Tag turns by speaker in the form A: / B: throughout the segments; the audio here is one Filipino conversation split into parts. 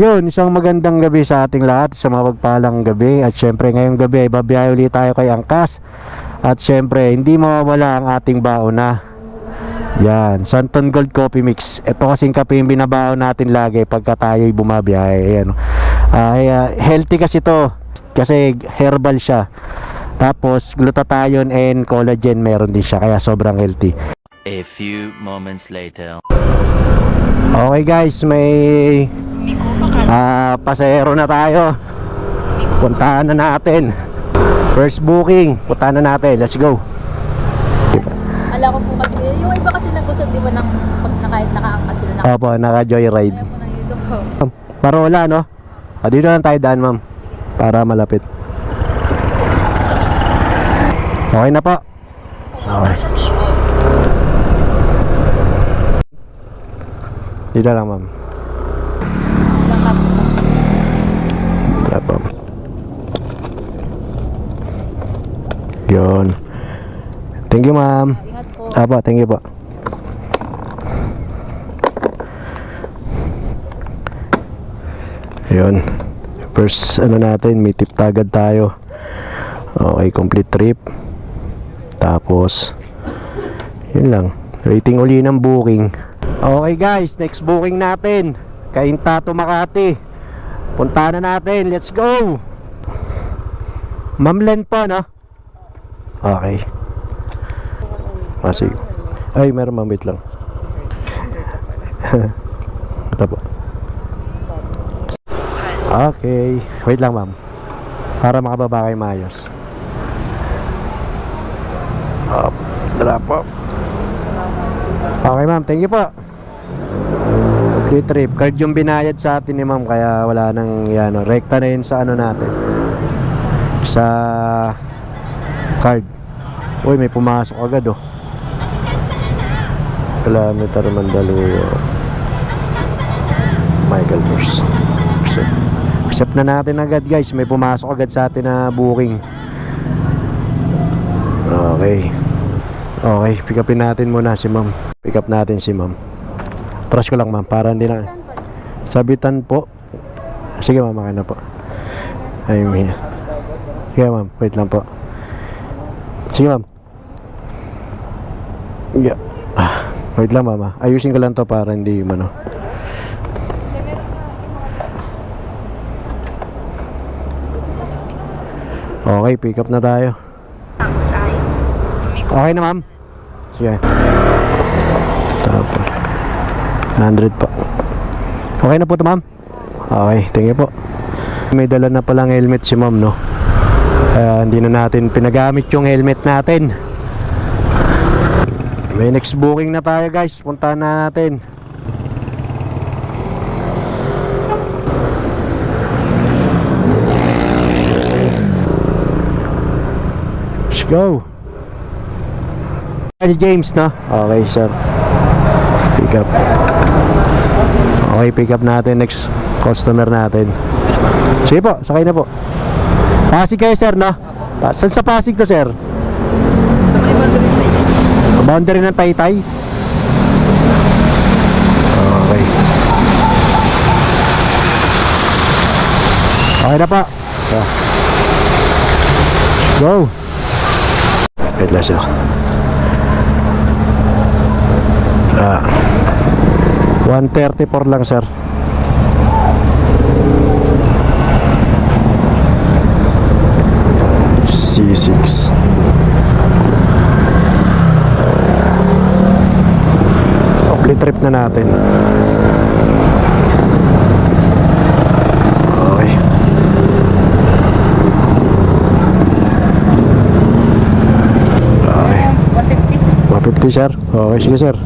A: Yun, isang magandang gabi sa ating lahat, sa mapagpalang gabi. At syempre ngayong gabi ay babiyahe ulit tayo kay Angkas. At syempre hindi mawawala ang ating baona. Yan, Santon Gold Coffee Mix. Ito kasing kape yung binabaon natin lagi pagka tayo'y bumabiyahe. Ayan. Healthy kasi to, kasi herbal siya. Tapos glutathione and collagen meron din siya, kaya sobrang healthy.
B: A few moments later.
A: Okay guys, may pasahero na tayo. Puntahan na natin. First booking, puntahan na natin. Let's go.
C: Alam ko po kasi, yung iba kasi nagusot, di ba, ng pag kahit nakaangkas sila na.
A: Opo, naka-joyride.
C: Kaya po na dito po.
A: Parola, no? Dito lang tayo daan, ma'am, para malapit. Okay na po. Okay. Dito lang, ma'am. Wala po. Yun. Thank you, ma'am.
C: Ingat po.
A: Apo, thank you po. Yun. First, natin, may tip agad tayo. Okay, complete trip. Tapos, yun lang. Rating uli ng booking. Okay guys, next booking natin. Caintato, Makati. Punta na natin. Let's go. Ma'am Len po, no? Okay. Sige. Ay, meron, ma'am, wait lang. Ito po. Okay. Wait lang, ma'am, para makababa kayo maayos. Drop po. Okay, ma'am, thank you po. Complete trip. Card yung binayad sa atin ni ma'am, kaya wala nang yan, rekta na yun sa ano natin, sa card. Uy, may pumasok agad, oh. Kilometer Mandaluyong, Michael Kors. Accept na natin agad guys. May pumasok agad sa atin na booking. Okay. Okay, pick upin natin muna si ma'am. Pick up natin si ma'am. Trust ko lang, ma'am, para hindi na sabitan po. Sige, ma'am, akin na po. I'm here. Sige, ma'am, wait lang po. Sige, ma'am. Yeah. Wait lang, mama. Ayusin ko lang to para hindi ano. Okay, pick up na tayo. Okay na, ma'am. Sige. Tapos 100 po. Okay na po to, ma'am. Okay, thank you po. May dala na palang helmet si ma'am, no? Kaya hindi na natin pinagamit yung helmet natin. May next booking na tayo guys. Puntahan na natin. Let's go. James, no? Okay, sir. Pick up. Okay, pick up natin next customer natin. Sige po, sakay na po. Pasig kayo, sir, no? Saan sa Pasig to, sir? Boundary ng Taytay. Okay. Okay na pa. Go. Wait lang, sir. 134 lang, sir. C6. Trip na natin. Okay. Okay. 150, sir. Okay, sige, sir.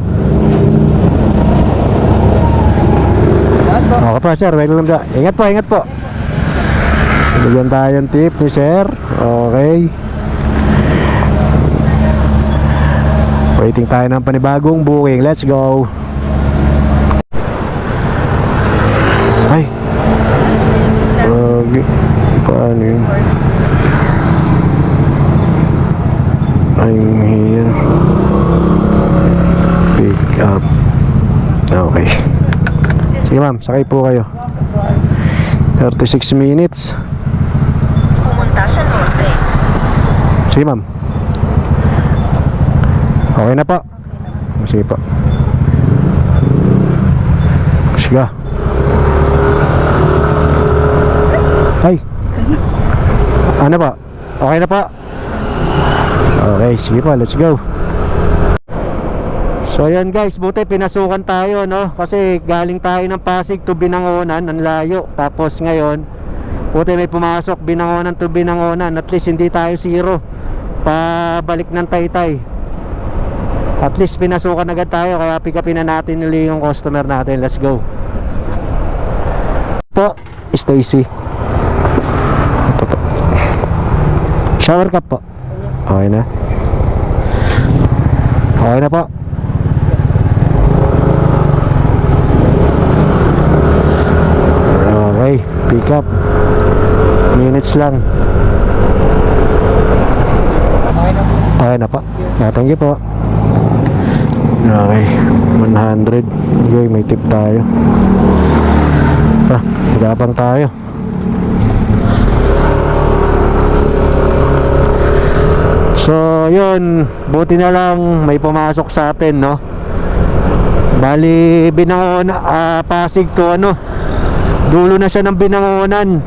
A: Okay pa, sir. Welcome sa. Ingat po, ingat po. Bigyan tayo ng tip ni sir. Okay. Waiting tayo ng panibagong booking. Let's go. Ay. Paano yun? I'm here. Pick up. Okay. Sige, ma'am, sakay po kayo. 36 minutes.
D: Pumunta sa norte.
A: Sige ma'am. Okay na po. Sige po. Sige. Ay. Ano po? Okay na po. Okay, sige po, let's go. So ayan guys, buti pinasukan tayo, no? Kasi galing tayo ng Pasig to Binangonan, ang layo. Tapos ngayon, buti may pumasok Binangonan to Binangonan. At least hindi tayo zero pabalik ng Taytay. At least pinasukan agad tayo, kaya pick upin na natin ulit yung customer natin. Let's go po, Stacy. Ito po. Shower cup po. Okay na. Okay na po. Okay, pick up. Minutes lang. Okay na po. Thank you po. Okay, 100. Okay, may tip tayo. Magapang tayo. So, yun. Buti na lang may pumasok sa atin, no? Bali, Binangonan, Pasig to ano. Dulo na siya ng Binangonan.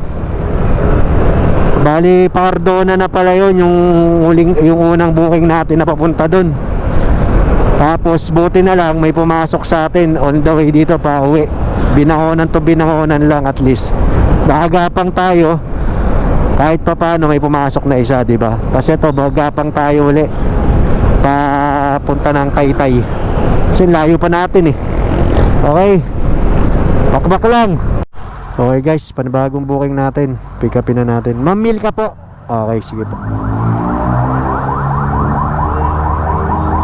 A: Bali, Cardona na pala yun, yung unang booking natin na papunta dun. Tapos buti na lang may pumasok sa atin on the way dito pa uwi. Binangonan to Binangonan lang at least. Nakagapang tayo. Kahit pa paano may pumasok na isa, di ba? Kasi ito, magapang tayo uli papunta ng Taytay. Kasi layo pa natin eh. Okay. Bakbak lang. Okay guys, panibagong booking natin. Pick upin na natin. Ma'am, meal ka po. Okay, sige po.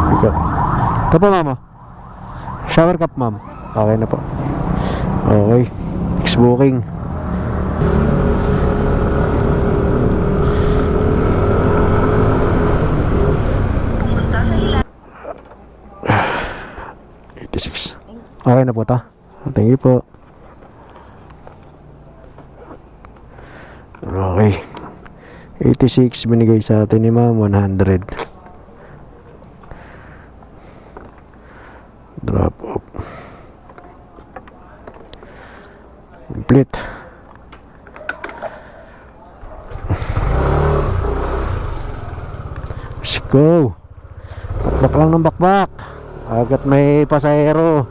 A: Pick up. Ito po mama. Shower cup ma'am. Okay na po. Okay. Next booking.
D: Pumunta sa Hilario.
A: 86. Okay na po ta. Thank you po. Okay. 86 binigay sa atin ni ma'am. 100. Drop off. Complete. Let's go. Bakbak lang ng bakbak. Agad may pasahero.